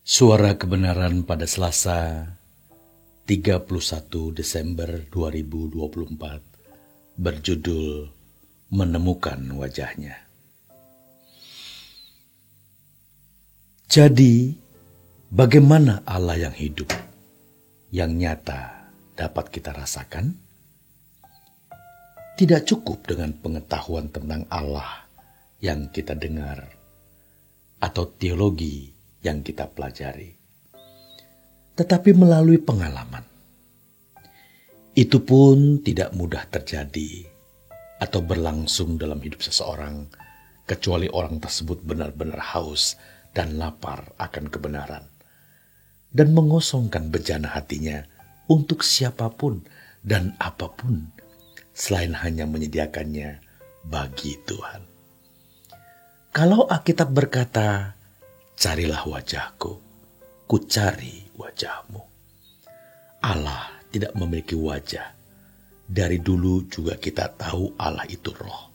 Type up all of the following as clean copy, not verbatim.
Suara Kebenaran pada Selasa 31 Desember 2024 berjudul Menemukan Wajahnya. Jadi, bagaimana Allah yang hidup, yang nyata dapat kita rasakan? Tidak cukup dengan pengetahuan tentang Allah yang kita dengar atau teologi yang kita pelajari, tetapi melalui pengalaman. Itu pun tidak mudah terjadi atau berlangsung dalam hidup seseorang, kecuali orang tersebut benar-benar haus dan lapar akan kebenaran, dan mengosongkan bejana hatinya untuk siapapun dan apapun, selain hanya menyediakannya bagi Tuhan. Kalau Alkitab berkata, "Carilah wajahku, ku cari wajahmu." Allah tidak memiliki wajah. Dari dulu juga kita tahu Allah itu roh.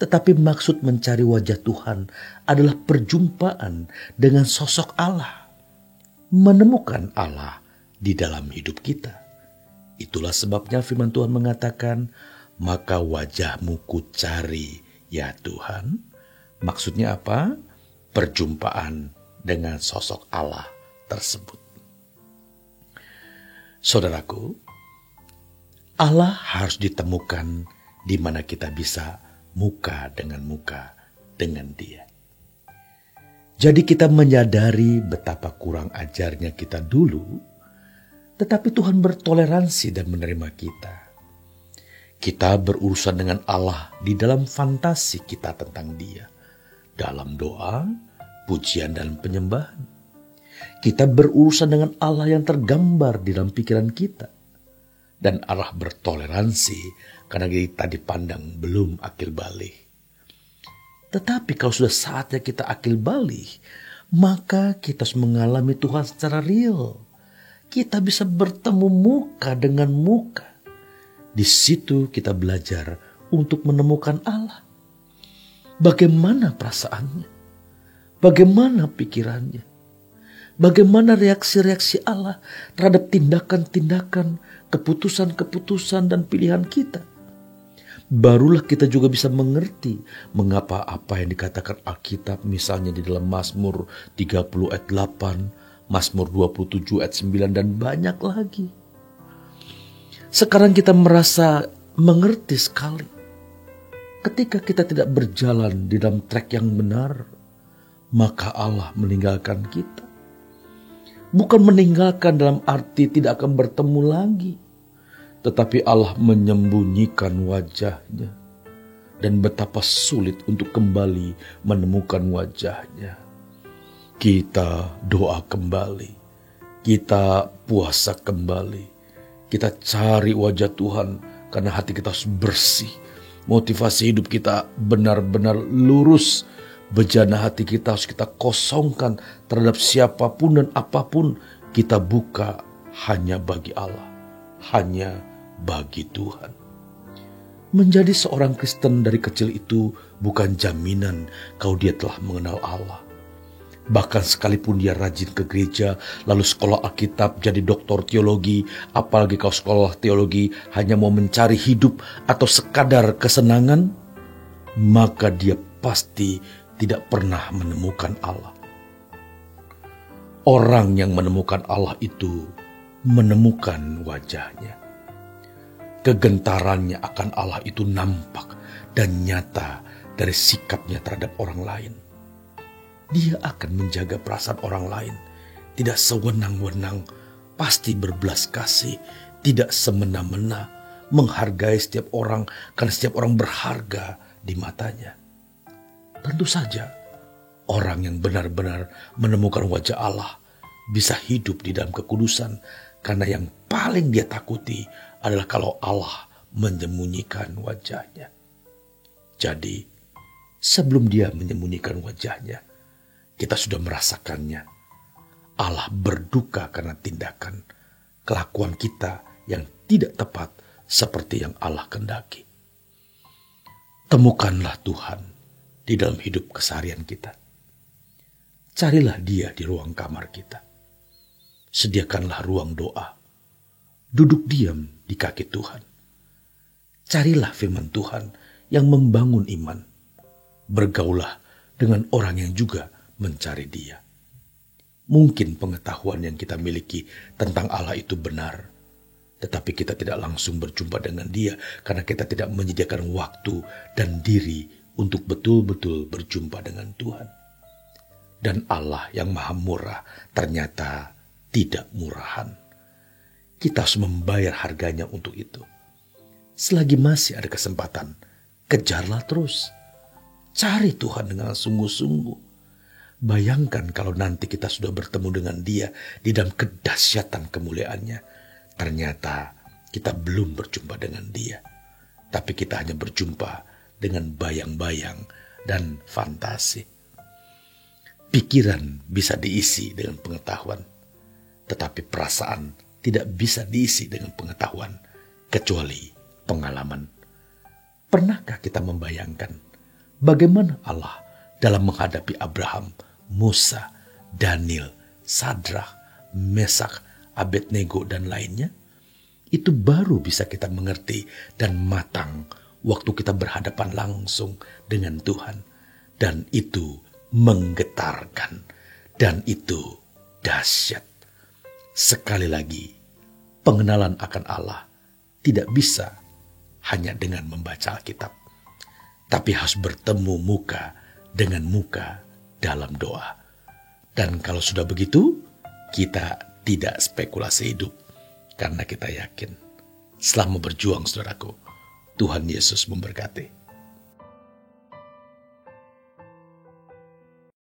Tetapi maksud mencari wajah Tuhan adalah perjumpaan dengan sosok Allah. Menemukan Allah di dalam hidup kita. Itulah sebabnya firman Tuhan mengatakan, "Maka wajahmu ku cari, ya Tuhan." Maksudnya apa? Perjumpaan dengan sosok Allah tersebut. Saudaraku, Allah harus ditemukan di mana kita bisa muka dengan Dia. Jadi kita menyadari betapa kurang ajarnya kita dulu, tetapi Tuhan bertoleransi dan menerima kita. Kita berurusan dengan Allah di dalam fantasi kita tentang Dia, dalam doa, pujian dan penyembahan. Kita berurusan dengan Allah yang tergambar di dalam pikiran kita. Dan Allah bertoleransi karena kita dipandang belum akil balik. Tetapi kalau sudah saatnya kita akil balik, maka kita harus mengalami Tuhan secara real. Kita bisa bertemu muka dengan muka. Di situ kita belajar untuk menemukan Allah. Bagaimana perasaannya? Bagaimana pikirannya? Bagaimana reaksi-reaksi Allah terhadap tindakan-tindakan, keputusan-keputusan dan pilihan kita? Barulah kita juga bisa mengerti mengapa apa yang dikatakan Alkitab misalnya di dalam Mazmur 30 ayat 8, Mazmur 27 ayat 9 dan banyak lagi. Sekarang kita merasa mengerti sekali. Ketika kita tidak berjalan di dalam trek yang benar, maka Allah meninggalkan kita. Bukan meninggalkan dalam arti tidak akan bertemu lagi, tetapi Allah menyembunyikan wajahnya. Dan betapa sulit untuk kembali menemukan wajahnya. Kita doa kembali, kita puasa kembali, kita cari wajah Tuhan karena hati kita harus bersih. Motivasi hidup kita benar-benar lurus. Bejana hati kita harus kita kosongkan terhadap siapapun dan apapun. Kita buka hanya bagi Allah, hanya bagi Tuhan. Menjadi seorang Kristen dari kecil itu bukan jaminan kalau dia telah mengenal Allah. Bahkan sekalipun dia rajin ke gereja, lalu sekolah Alkitab, jadi doktor teologi, apalagi kalau sekolah teologi hanya mau mencari hidup atau sekadar kesenangan, maka dia pasti tidak pernah menemukan Allah. Orang yang menemukan Allah itu menemukan wajahnya. Kegentarannya akan Allah itu nampak dan nyata dari sikapnya terhadap orang lain. Dia akan menjaga perasaan orang lain, tidak sewenang-wenang, pasti berbelas kasih, tidak semena-mena, menghargai setiap orang karena setiap orang berharga di matanya. Tentu saja, orang yang benar-benar menemukan wajah Allah bisa hidup di dalam kekudusan, karena yang paling dia takuti adalah kalau Allah menyembunyikan wajahnya. Jadi, sebelum dia menyembunyikan wajahnya, kita sudah merasakannya. Allah berduka karena tindakan, kelakuan kita yang tidak tepat seperti yang Allah kehendaki. Temukanlah Tuhan di dalam hidup keseharian kita. Carilah dia di ruang kamar kita. Sediakanlah ruang doa. Duduk diam di kaki Tuhan. Carilah firman Tuhan yang membangun iman. Bergaulah dengan orang yang juga mencari dia. Mungkin pengetahuan yang kita miliki tentang Allah itu benar, tetapi kita tidak langsung berjumpa dengan dia karena kita tidak menyediakan waktu dan diri untuk betul-betul berjumpa dengan Tuhan. Dan Allah yang maha murah ternyata tidak murahan. Kita harus membayar harganya untuk itu. Selagi masih ada kesempatan, kejarlah terus. Cari Tuhan dengan sungguh-sungguh. Bayangkan kalau nanti kita sudah bertemu dengan dia di dalam kedahsyatan kemuliaannya. Ternyata kita belum berjumpa dengan dia. Tapi kita hanya berjumpa dengan bayang-bayang dan fantasi. Pikiran bisa diisi dengan pengetahuan. Tetapi perasaan tidak bisa diisi dengan pengetahuan. Kecuali pengalaman. Pernahkah kita membayangkan bagaimana Allah dalam menghadapi Abraham, Musa, Daniel, Sadrak, Mesak, Abednego, dan lainnya? Itu baru bisa kita mengerti dan matang waktu kita berhadapan langsung dengan Tuhan. Dan itu menggetarkan. Dan itu dahsyat. Sekali lagi, pengenalan akan Allah tidak bisa hanya dengan membaca Alkitab. Tapi harus bertemu muka dengan muka dalam doa. Dan kalau sudah begitu, kita tidak spekulasi hidup. Karena kita yakin, selama berjuang saudaraku, Tuhan Yesus memberkati.